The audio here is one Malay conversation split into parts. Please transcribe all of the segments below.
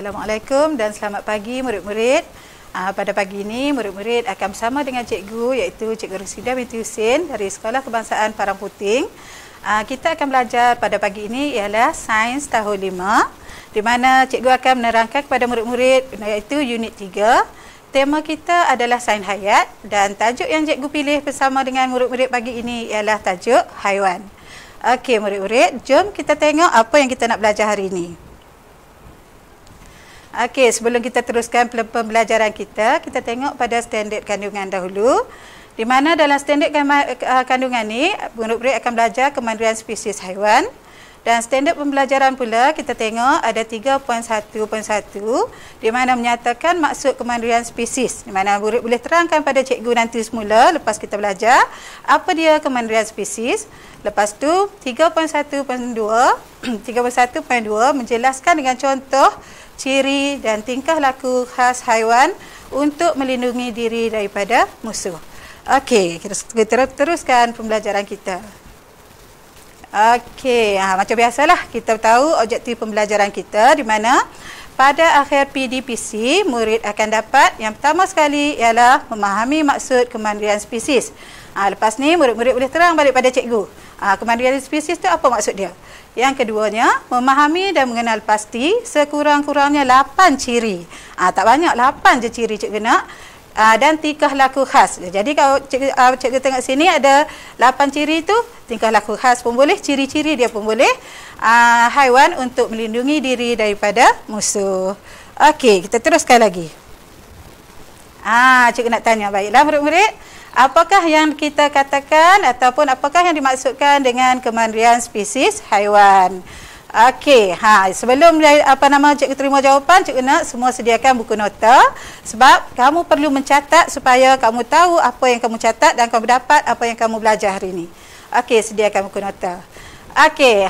Assalamualaikum dan selamat pagi murid-murid. Pada pagi ini murid-murid akan bersama dengan cikgu iaitu Cikgu Rosida binti Husin dari Sekolah Kebangsaan Parang Puting. Kita akan belajar pada pagi ini ialah Sains tahun 5 di mana cikgu akan menerangkan kepada murid-murid iaitu unit 3. Tema kita adalah Sains Hayat dan tajuk yang cikgu pilih bersama dengan murid-murid pagi ini ialah tajuk haiwan. Okey murid-murid, jom kita tengok apa yang kita nak belajar hari ini. Okey, sebelum kita teruskan pembelajaran kita tengok pada standard kandungan dahulu. Di mana dalam standard kandungan ni, murid-murid akan belajar kemandirian spesies haiwan. Dan standard pembelajaran pula kita tengok ada 3.1.1 di mana menyatakan maksud kemandirian spesies. Di mana murid boleh terangkan pada cikgu nanti semula lepas kita belajar apa dia kemandirian spesies. Lepas tu 3.1.2 menjelaskan dengan contoh ciri dan tingkah laku khas haiwan untuk melindungi diri daripada musuh. Okey, kita teruskan pembelajaran kita. Okey, macam biasalah kita tahu objektif pembelajaran kita di mana pada akhir PDPC murid akan dapat yang pertama sekali ialah memahami maksud kemandirian spesies. Lepas ni murid-murid boleh terang balik pada cikgu. Kemandirian spesies tu apa maksud dia? Yang keduanya, memahami dan mengenal pasti sekurang-kurangnya 8 ciri. Tak banyak, 8 je ciri cikgu nak. Dan tingkah laku khas. Jadi kalau cikgu tengok sini ada 8 ciri tu, tingkah laku khas pun boleh, ciri-ciri dia pun boleh. Haiwan untuk melindungi diri daripada musuh. Okey, kita teruskan lagi. Cikgu nak tanya, baiklah murid-murid. Apakah yang kita katakan ataupun apakah yang dimaksudkan dengan kemandirian spesies haiwan? Okey, sebelum cikgu terima jawapan, cikgu nak semua sediakan buku nota sebab kamu perlu mencatat supaya kamu tahu apa yang kamu catat dan kamu dapat apa yang kamu belajar hari ini. Okey, sediakan buku nota. Okey,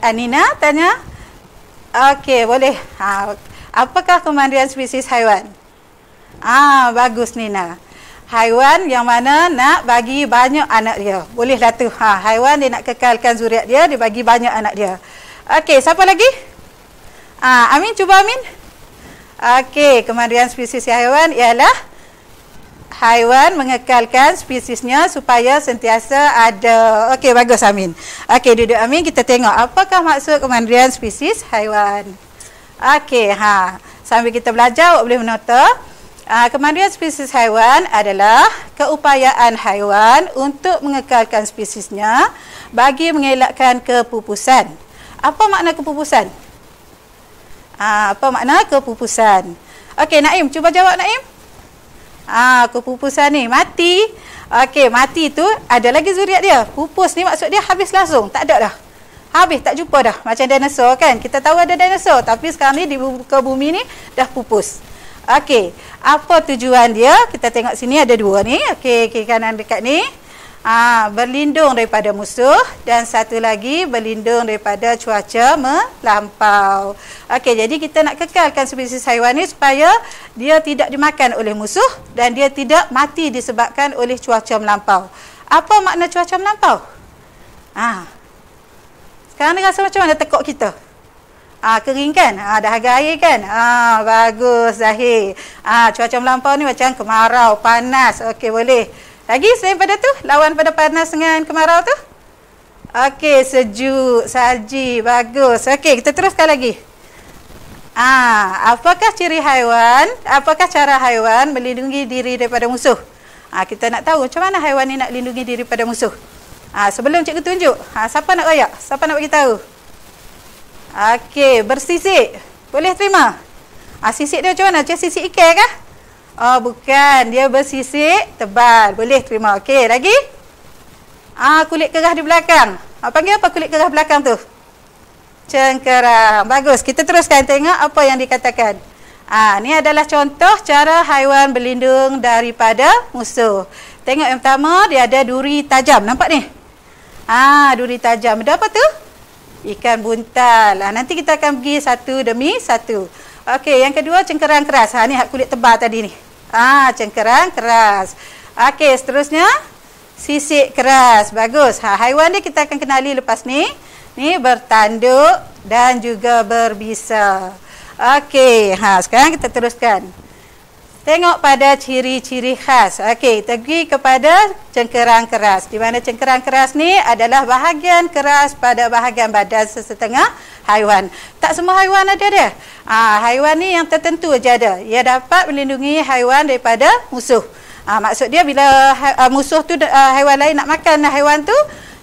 Anina tanya. Okey, boleh. Apakah kemandirian spesies haiwan? Bagus Nina. Haiwan yang mana nak bagi banyak anak dia. Bolehlah tu. Haiwan dia nak kekalkan zuriat dia, dia bagi banyak anak dia. Okey, siapa lagi? Amin, cuba Amin. Okey, kemandirian spesies haiwan ialah haiwan mengekalkan spesiesnya supaya sentiasa ada. Okey, bagus Amin. Okey, duduk Amin, kita tengok apakah maksud kemandirian spesies haiwan. Okey, sambil kita belajar awak boleh menota. Kemandirian spesies haiwan adalah keupayaan haiwan untuk mengekalkan spesiesnya bagi mengelakkan kepupusan. Apa makna kepupusan? Apa makna kepupusan? Okey, Naim, cuba jawab Naim. Kepupusan ni mati. Okey, mati tu ada lagi zuriat dia. Pupus ni maksud dia habis langsung, tak ada dah. Habis, tak jumpa dah. Macam dinosaur kan. Kita tahu ada dinosaur, tapi sekarang ni di muka bumi ni dah pupus. Okey, apa tujuan dia? Kita tengok sini ada dua ni. Okey, kiri kanan dekat ni. Berlindung daripada musuh dan satu lagi berlindung daripada cuaca melampau. Okey, jadi kita nak kekalkan spesies haiwan ni supaya dia tidak dimakan oleh musuh dan dia tidak mati disebabkan oleh cuaca melampau. Apa makna cuaca melampau? Sekarang ni rasa macam mana tekuk kita? Kering kan? Dahaga air kan? Bagus Zahir. Cuaca melampau ni macam kemarau, panas. Okey, boleh. Lagi selain pada tu, lawan pada panas dengan kemarau tu? Okey, sejuk, salji. Bagus. Okey, kita teruskan lagi. Apakah ciri haiwan? Apakah cara haiwan melindungi diri daripada musuh? Kita nak tahu macam mana haiwan ni nak lindungi diri daripada musuh. Sebelum cikgu tunjuk, siapa nak royak? Siapa nak bagi tahu? Okey, bersisik. Boleh terima? Sisik dia macam mana? Macam sisik ikan kah? Bukan. Dia bersisik tebal. Boleh terima. Okey, lagi? Kulit kerah di belakang. Panggil apa kulit kerah belakang tu? Cengkerang. Bagus. Kita teruskan tengok apa yang dikatakan. Ni adalah contoh cara haiwan berlindung daripada musuh. Tengok yang pertama, dia ada duri tajam. Nampak ni? Duri tajam. Ada apa tu? Ikan buntal. Nanti kita akan pergi satu demi satu. Okey, yang kedua cengkerang keras. Ni hak kulit tebal tadi ni. Cengkerang keras. Okey, seterusnya sisik keras. Bagus. Haiwan ni kita akan kenali lepas ni. Ni bertanduk dan juga berbisa. Okey, sekarang kita teruskan. Tengok pada ciri-ciri khas. Okey, pergi kepada cengkerang keras. Di mana cengkerang keras ni adalah bahagian keras pada bahagian badan sesetengah haiwan. Tak semua haiwan ada dia. Haiwan ni yang tertentu aja ada. Ia dapat melindungi haiwan daripada musuh. Maksud dia bila musuh tu haiwan lain nak makan haiwan tu,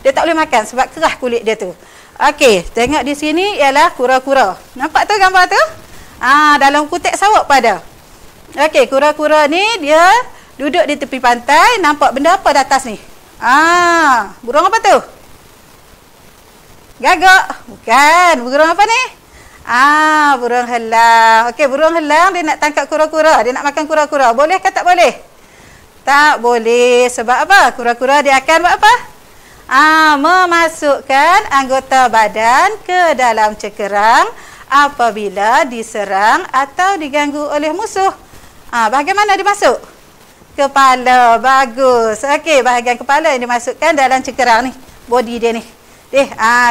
dia tak boleh makan sebab kerah kulit dia tu. Okey, tengok di sini ialah kura-kura. Nampak tu gambar tu? Dalam kutek sawak pada. Okey, kura-kura ni dia duduk di tepi pantai, nampak benda apa di atas ni? Burung apa tu? Gagak. Bukan, burung apa ni? Burung helang. Okey, burung helang dia nak tangkap kura-kura, dia nak makan kura-kura. Boleh ke tak boleh? Tak boleh. Sebab apa? Kura-kura dia akan buat apa? Memasukkan anggota badan ke dalam cengkerang apabila diserang atau diganggu oleh musuh. Bagaimana dia masuk? Kepala. Bagus. Okey, bahagian kepala yang dimasukkan dalam cengkerang ni. Body dia ni.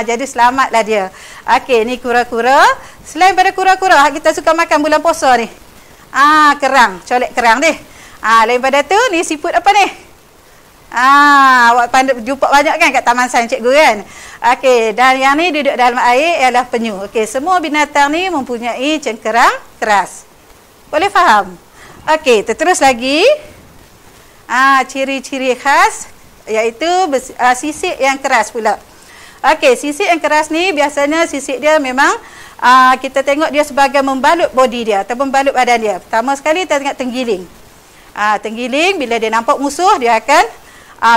Jadi selamatlah dia. Okey, ni kura-kura. Selain pada kura-kura, kita suka makan bulan puasa ni. Kerang. Colek kerang ni. Lain pada tu, ni siput apa ni? Awak jumpa banyak kan kat taman sains cikgu kan? Okey, dan yang ni duduk dalam air ialah penyu. Okey, semua binatang ni mempunyai cengkerang keras. Boleh faham? Okey, terus lagi. Ciri-ciri khas iaitu sisik yang keras pula. Okey, sisik yang keras ni biasanya sisik dia memang kita tengok dia sebagai membalut body dia atau membalut badan dia. Pertama sekali kita tengok tenggiling. Tenggiling bila dia nampak musuh dia akan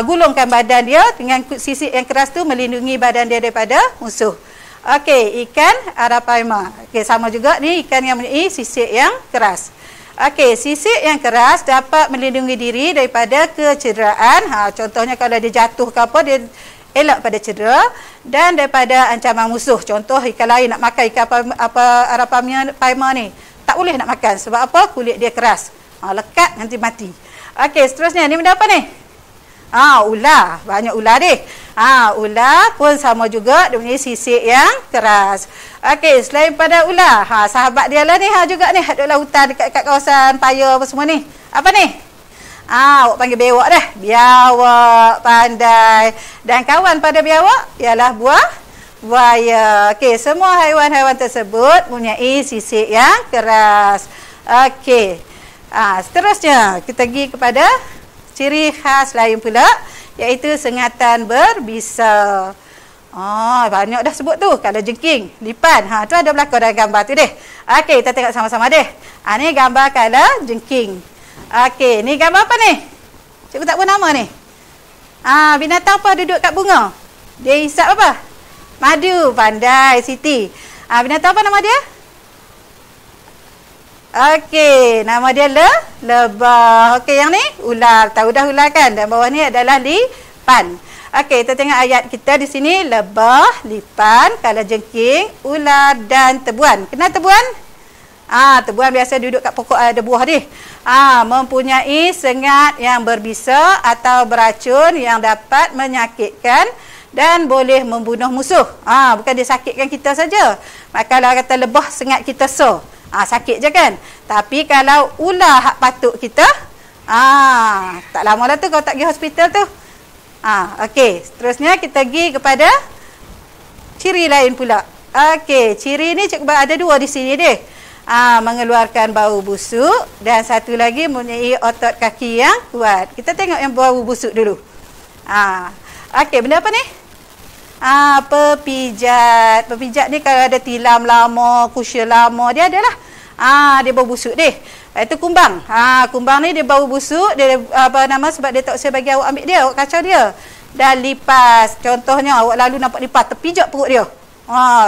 gulungkan badan dia dengan sisik yang keras tu melindungi badan dia daripada musuh. Okey, ikan arapaima. Okey, sama juga ni ikan yang mempunyai sisik yang keras. Okey, sisik yang keras dapat melindungi diri daripada kecederaan. Contohnya kalau dia jatuh ke apa, dia elak pada cedera dan daripada ancaman musuh. Contoh ikan lain nak makan ikan arapaima ni, tak boleh nak makan sebab apa? Kulit dia keras. Lekat nanti mati. Okey, seterusnya ni benda apa ni? Ular. Banyak ular deh. Ular pun sama juga dia punya sisik yang keras. Okey, selain pada ular, sahabat dia lah ni juga ni dalam hutan dekat kawasan Paya apa semua ni. Apa ni? Awak panggil biawak dah. Biawak, pandai. Dan kawan pada biawak ialah buaya. Okey, semua haiwan-haiwan tersebut mempunyai sisik yang keras. Okey. Seterusnya kita pergi kepada ciri khas lain pula iaitu sengatan berbisa. Banyak dah sebut tu. Kalau jengking, lipan, tu ada belakang dalam gambar tu deh. Okey, kita tengok sama-sama deh. Ni gambar kalau jengking. Okey, ni gambar apa ni? Cikgu tak pun nama ni. Binatang apa duduk kat bunga? Dia hisap apa? Madu. Pandai Siti. Binatang apa nama dia? Okey, nama dia lebah. Okey, yang ni ular. Tahu dah ular kan? Dan bawah ni adalah lipan. Okey, kita tengok ayat kita di sini. Lebah, lipan, kalajengking, ular dan tebuan. Kenal tebuan? Tebuan biasa duduk kat pokok ada buah ni. Mempunyai sengat yang berbisa atau beracun yang dapat menyakitkan dan boleh membunuh musuh. Bukan dia sakitkan kita saja. Kalau kata lebah sengat kita sakit je kan. Tapi kalau ular hak patuk kita, tak lama lah tu kalau tak pergi hospital tu. Okey, seterusnya kita pergi kepada ciri lain pula. Okey, ciri ni cikgu ada dua di sini deh. Mengeluarkan bau busuk dan satu lagi mempunyai otot kaki yang kuat. Kita tengok yang bau busuk dulu. Okey, benda apa ni? Pepijat. Pepijat ni kalau ada tilam lama, kusyul lama, dia adalah dia bau busuk deh. Itu kumbang. Kumbang ni dia bau busuk, dia sebab dia tak usah bagi awak ambil dia, awak kacau dia. Dan lipas, contohnya awak lalu nampak lipas terpijak perut dia.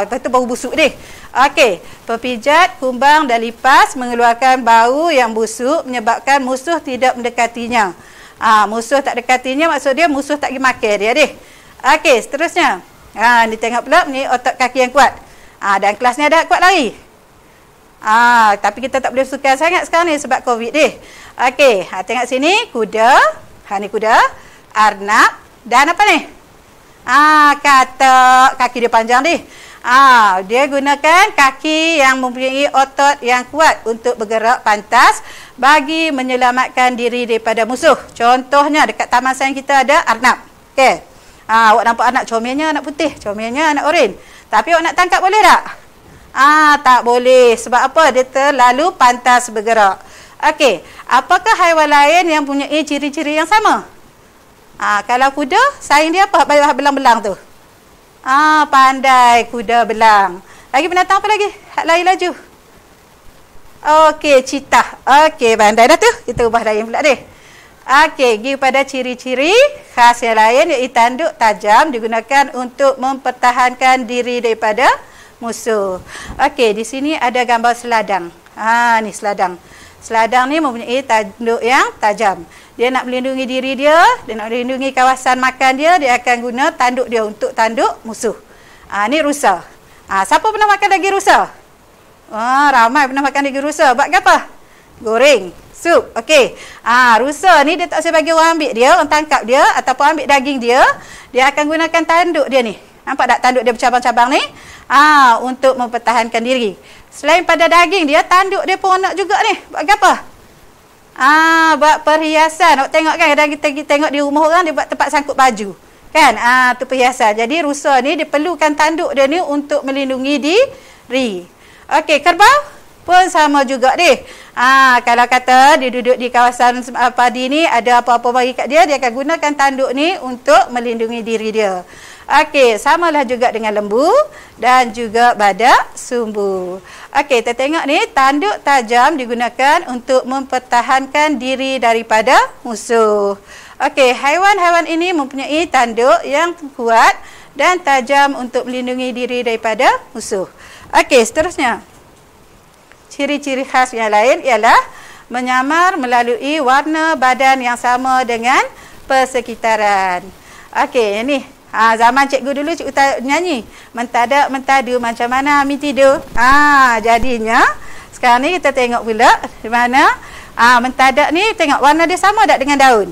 Lepas tu bau busuk deh. Okey, pepijat, kumbang dan lipas mengeluarkan bau yang busuk menyebabkan musuh tidak mendekatinya. Musuh tak dekatinya maksud dia musuh tak pergi makan dia deh. Okey, seterusnya. Ni tengok pula ni otot kaki yang kuat. Dan kelas ni ada kuat lari. Tapi kita tak boleh suka sangat sekarang ni sebab Covid deh. Okey, tengok sini kuda. Ni kuda, arnab dan apa ni? Katak, kaki dia panjang deh. Dia gunakan kaki yang mempunyai otot yang kuat untuk bergerak pantas bagi menyelamatkan diri daripada musuh. Contohnya dekat taman sains kita ada arnab. Okey. Awak nampak anak comelnya anak putih, comelnya anak oranye. Tapi awak nak tangkap boleh tak? Tak boleh. Sebab apa? Dia terlalu pantas bergerak. Okey. Apakah haiwan lain yang mempunyai ciri-ciri yang sama? Kalau kuda, saing dia apa? Belang-belang tu. Pandai kuda belang. Lagi binatang apa lagi? Hak lari laju. Okey, cheetah. Okey, pandai dah tu. Kita ubah lain pula deh. Okey, pergi pada ciri-ciri khas yang lain iaitu tanduk tajam digunakan untuk mempertahankan diri daripada musuh. Okey, di sini ada gambar seladang. Ni seladang. Seladang ni mempunyai tanduk yang tajam. Dia nak melindungi diri dia nak melindungi kawasan makan dia akan guna tanduk dia untuk tanduk musuh. Ni rusa. Siapa pernah makan daging rusa? Ramai pernah makan daging rusa. Buat apa? Goreng, sup. Okey. Rusa ni dia tak usah bagi orang ambil dia, orang tangkap dia ataupun ambil daging dia, dia akan gunakan tanduk dia ni. Nampak tak tanduk dia bercabang-cabang ni? Untuk mempertahankan diri. Selain pada daging dia, tanduk dia pun nak juga ni. Buat apa? Buat perhiasan. Awak tengok kan, kadang kita tengok di rumah orang dia buat tempat sangkut baju. Kan? Tu perhiasan. Jadi rusa ni dia perlukan tanduk dia ni untuk melindungi diri. Okey, kerbau pun sama juga deh. Kalau kata dia duduk di kawasan padi ni, ada apa-apa bagi kat dia, dia akan gunakan tanduk ni untuk melindungi diri dia. Okey, samalah juga dengan lembu dan juga badak sumbu. Okey, kita tengok ni, tanduk tajam digunakan untuk mempertahankan diri daripada musuh. Okey, haiwan-haiwan ini mempunyai tanduk yang kuat dan tajam untuk melindungi diri daripada musuh. Okey, seterusnya. Ciri-ciri khas yang lain ialah menyamar melalui warna badan yang sama dengan persekitaran. Okey, ni zaman cikgu dulu cikgu nyanyi mentadak mentadu macam mana Amin tidur. Jadinya sekarang ni kita tengok pula di mana mentadak ni, tengok warna dia sama tak dengan daun?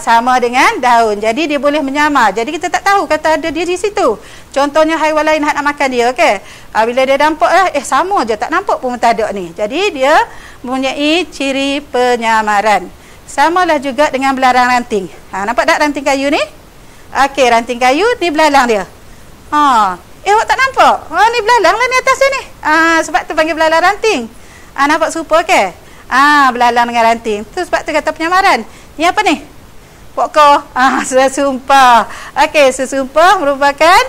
Sama dengan daun. Jadi dia boleh menyamar. Jadi kita tak tahu kata ada dia di situ. Contohnya haiwan lain nak makan dia, okey. Bila dia nampak sama je, tak nampak pun mentadak ni. Jadi dia mempunyai ciri penyamaran. Samalah juga dengan belarang ranting. Nampak tak ranting kayu ni? Okey, ranting kayu ni belalang dia. Awak tak nampak? Ni belalang lah ni atas ni. Sebab tu panggil belalang ranting. Nampak serupa ke? Belalang dengan ranting. Tu sebab tu kata penyamaran. Ni apa ni? Pokok. Sesumpah. Okey, sesumpah merupakan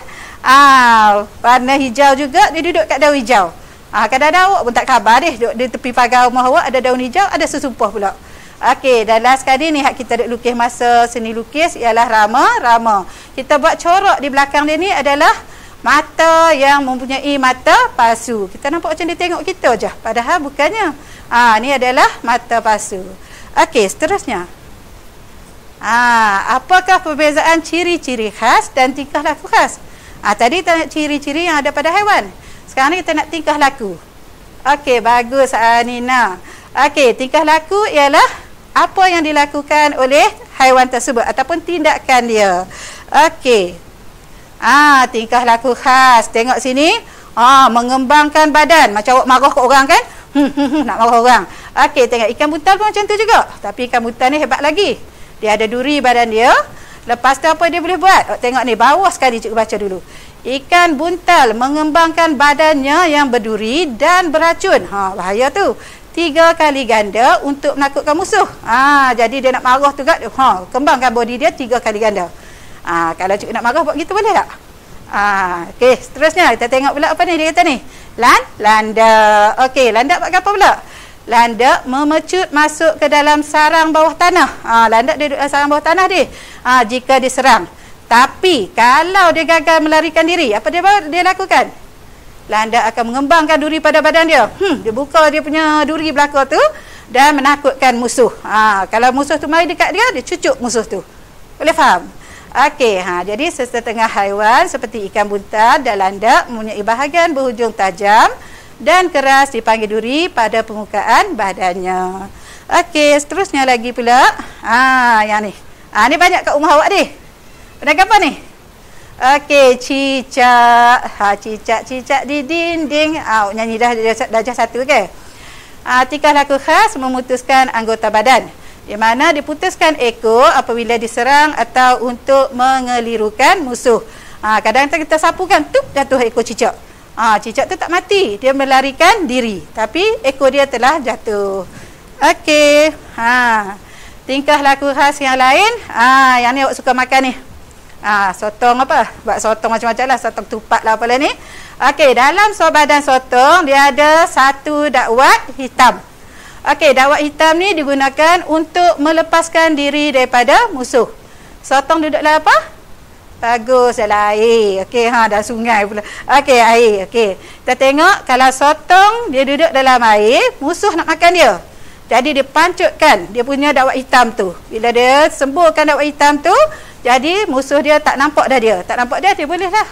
warna hijau juga. Dia duduk kat daun hijau. Kadang-kadang awak pun tak khabar deh. Duduk di tepi pagar rumah awak ada daun hijau, ada sesumpah pula. Okey, dan last sekali ni hak kita duk lukis masa seni lukis ialah rama-rama. Kita buat corak di belakang dia ni adalah mata yang mempunyai mata palsu. Kita nampak macam dia tengok kita je. Padahal bukannya. Ni adalah mata palsu. Okey, seterusnya. Apakah perbezaan ciri-ciri khas dan tingkah laku khas? Tadi kita nak ciri-ciri yang ada pada haiwan. Sekarang ni kita nak tingkah laku. Okey, bagus Nina. Okey, tingkah laku ialah apa yang dilakukan oleh haiwan tersebut ataupun tindakan dia. Okey. Tingkah laku khas. Tengok sini. Mengembangkan badan. Macam awak marah kat orang kan? Nak marah orang. Okey, tengok ikan buntal pun macam tu juga. Tapi ikan buntal ni hebat lagi. Dia ada duri badan dia. Lepas tu apa dia boleh buat? Awak tengok ni, bawah sekali cikgu baca dulu. Ikan buntal mengembangkan badannya yang berduri dan beracun. Bahaya tu. 3 kali ganda untuk menakutkan musuh. Jadi dia nak marah tu kat, kembangkan body dia 3 kali ganda. Kalau cikgu nak marah buat gitu boleh tak? Okey, seterusnya kita tengok pula apa ni dia kata ni. Landak. Okey, landak buat apa pula? Landak memecut masuk ke dalam sarang bawah tanah. Landak dia duduk dalam sarang bawah tanah dia. Jika diserang. Tapi kalau dia gagal melarikan diri, apa dia lakukan? Landak akan mengembangkan duri pada badan dia. Dia buka dia punya duri belakang tu dan menakutkan musuh. Kalau musuh tu mari dekat dia, dia cucuk musuh tu. Boleh faham? Okey, jadi sesetengah haiwan seperti ikan buntal dan landak mempunyai bahagian berhujung tajam dan keras dipanggil duri pada permukaan badannya. Okey, seterusnya lagi pula. Yang ni. Ni banyak kat rumah awak ni. Pedagang apa ni? Okey, cicak. Cicak-cicak di dinding. Nyanyi darjah 1, okey. Tingkah laku khas memutuskan anggota badan. Di mana diputuskan ekor apabila diserang atau untuk mengelirukan musuh. Kadang-kadang kita sapukan, tup, jatuh ekor cicak. Cicak tu tak mati, dia melarikan diri, tapi ekor dia telah jatuh. Okey. Tingkah laku khas yang lain, yang ni awak suka makan ni. Sotong apa? Buat sotong macam-macam lah, sotong tupat lah apalah ni. Okey, dalam badan sotong dia ada satu dakwat hitam. Okey, dakwat hitam ni digunakan untuk melepaskan diri daripada musuh. Sotong duduk dalam apa? Bagus, dalam air. Okey, dah sungai pula. Okey, air. Okey. Kita tengok kalau sotong dia duduk dalam air, musuh nak makan dia. Jadi dia pancutkan dia punya dakwat hitam tu. Bila dia semburkan dakwat hitam tu, jadi musuh dia tak nampak dah dia. Tak nampak dia bolehlah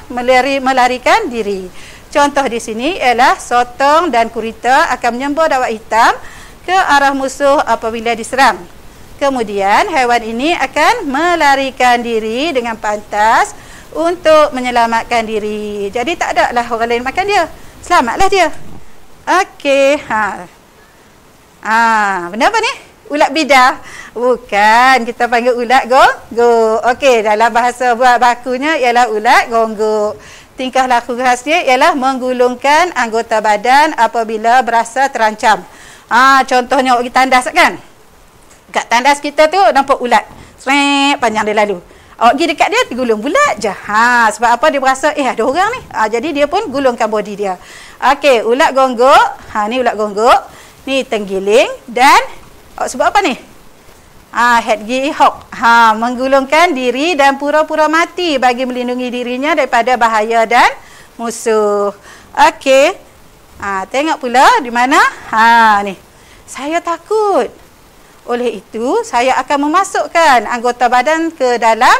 melarikan diri. Contoh di sini ialah sotong dan gurita akan menyembur dakwat hitam ke arah musuh apabila diserang. Kemudian haiwan ini akan melarikan diri dengan pantas untuk menyelamatkan diri. Jadi tak ada lah orang lain makan dia. Selamatlah dia. Okey, benda apa ni? Ulat bidar. Bukan, kita panggil ulat gonggok. Okey, dalam bahasa buat bakunya ialah ulat gonggok. Tingkah laku khas dia ialah menggulungkan anggota badan apabila berasa terancam. Contohnya awak pergi tandas kan? Kat tandas kita tu nampak ulat. Srek, panjang dia lalu. Awak pergi dekat dia, digulung bulat je. Sebab apa? Dia berasa, ada orang ni. Jadi dia pun gulungkan body dia. Okey, ulat gonggok. Ni ulat gonggok. Ni tenggiling. Dan, awak sebut apa ni? Hedgehog. Menggulungkan diri dan pura-pura mati bagi melindungi dirinya daripada bahaya dan musuh. Okey. Tengok pula di mana? Ni. Saya takut. Oleh itu, saya akan memasukkan anggota badan ke dalam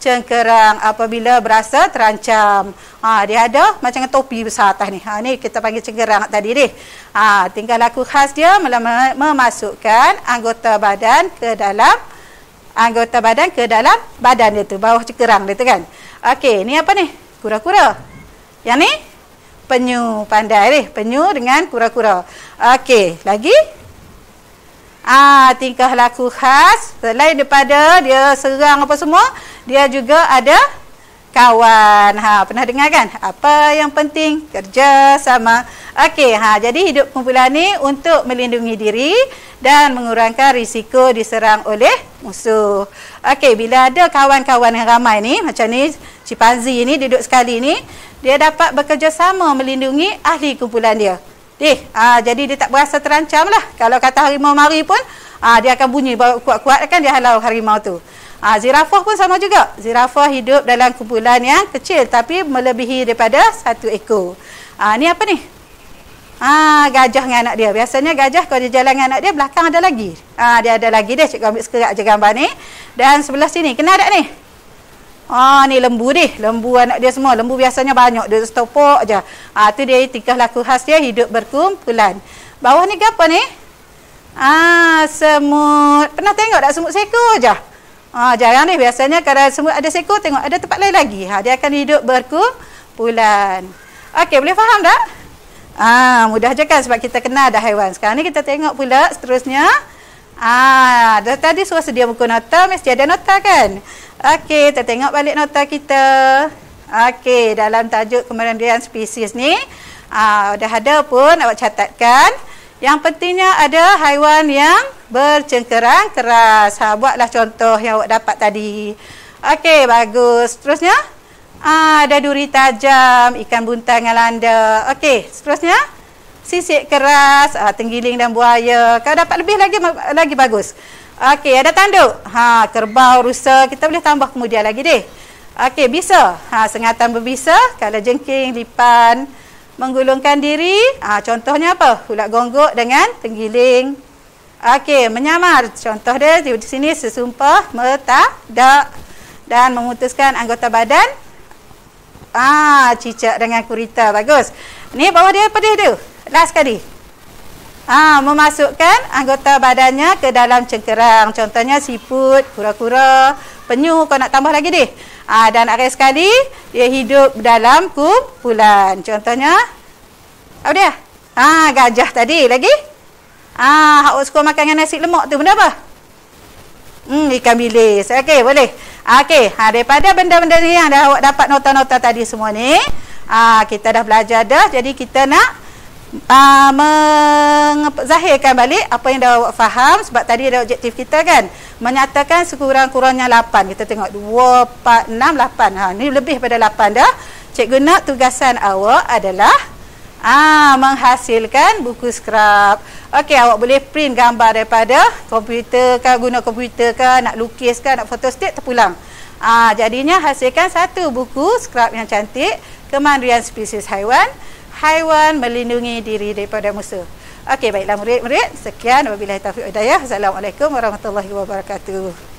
cengkerang apabila berasa terancam. Dia ada macam topi besar atas ni. Ni kita panggil cengkerang tadi ni. Tingkah laku khas dia memasukkan anggota badan ke dalam badan dia tu, bawah cengkerang dia tu kan. Okey, ni apa ni? Kura-kura. Yang ni penyu. Pandai ni, penyu dengan kura-kura. Okey, lagi? Tingkah laku khas selain daripada dia serang apa semua, dia juga ada kawan. Pernah dengar kan? Apa yang penting? Kerjasama. Okey, jadi hidup kumpulan ni untuk melindungi diri dan mengurangkan risiko diserang oleh musuh. Okey, bila ada kawan-kawan yang ramai ni, macam ni, chimpanzee ni duduk sekali ni, dia dapat bekerjasama melindungi ahli kumpulan dia. Jadi dia tak berasa terancam lah. Kalau kata harimau mari pun, dia akan bunyi kuat-kuat kan, dia halau harimau tu. Zirafah pun sama juga. Zirafah hidup dalam kumpulan yang kecil tapi melebihi daripada 1 ekor. Ni apa ni? Gajah dengan anak dia. Biasanya gajah kalau dia jalan dengan anak dia, belakang ada lagi. Dia ada lagi dia. Cikgu ambil sekerat je gambar ni. Dan sebelah sini, kenal tak ni? Ni lembu ni. Lembu anak dia semua. Lembu biasanya banyak. Dia setopok je. Tu dia tingkah laku khas dia, hidup berkumpulan. Bawah ni ke apa ni? Semut. Pernah tengok tak semut seekor je? Jarang ni. Biasanya kalau semut ada seekor, tengok ada tempat lain lagi. Dia akan hidup berkumpulan. Okey, boleh faham tak? Mudah je kan sebab kita kenal dah haiwan. Sekarang ni kita tengok pula seterusnya. Dah tadi suruh sedia buku nota, mesti ada nota kan? Okey, kita tengok balik nota kita. Okey, dalam tajuk kemandiran spesies ni, dah ada pun awak catatkan. Yang pentingnya ada haiwan yang bercengkerang keras. Buatlah contoh yang awak dapat tadi. Okey, bagus. Seterusnya, ada duri tajam, ikan buntal dengan landa. Okey, seterusnya sisik keras, tenggiling dan buaya. Kalau dapat lebih lagi bagus. Okey, ada tanduk. Kerbau, rusa, kita boleh tambah kemudian lagi deh. Okey, bisa. Sengatan berbisa, kalau jengking, lipan, menggulungkan diri. Contohnya apa? Ulat gonggok dengan tenggiling. Okey, menyamar. Contoh dia di sini sesumpah metadak dan memutuskan anggota badan. Cicak dengan gurita. Bagus. Ni bawah dia apa dia tu? Last sekali. Memasukkan anggota badannya ke dalam cengkerang. Contohnya siput, kura-kura, penyu, kau nak tambah lagi deh. Dan akhir sekali dia hidup dalam kumpulan. Contohnya apa dia? Gajah tadi lagi. Awak suka makan dengan nasi lemak tu benda apa? Ikan bilis. Okey, boleh. Okey, daripada benda-benda ni yang dah awak dapat nota-nota tadi semua ni, kita dah belajar dah. Jadi kita nak zahirkan balik apa yang dah awak faham, sebab tadi ada objektif kita kan, menyatakan sekurang-kurangnya 8. Kita tengok 2, 4, 6, 8. Ni lebih pada 8 dah. Cikgu nak tugasan awak adalah menghasilkan buku skrap. Okey, awak boleh print gambar daripada komputer ke, guna komputer ke, nak lukis ke, nak photostat, terpulang. Jadinya hasilkan satu buku skrap yang cantik, Kemandirian Spesies Haiwan, haiwan melindungi diri daripada musuh. Okey, baiklah murid-murid, sekian wabillahi taufiq wal hidayah. Assalamualaikum warahmatullahi wabarakatuh.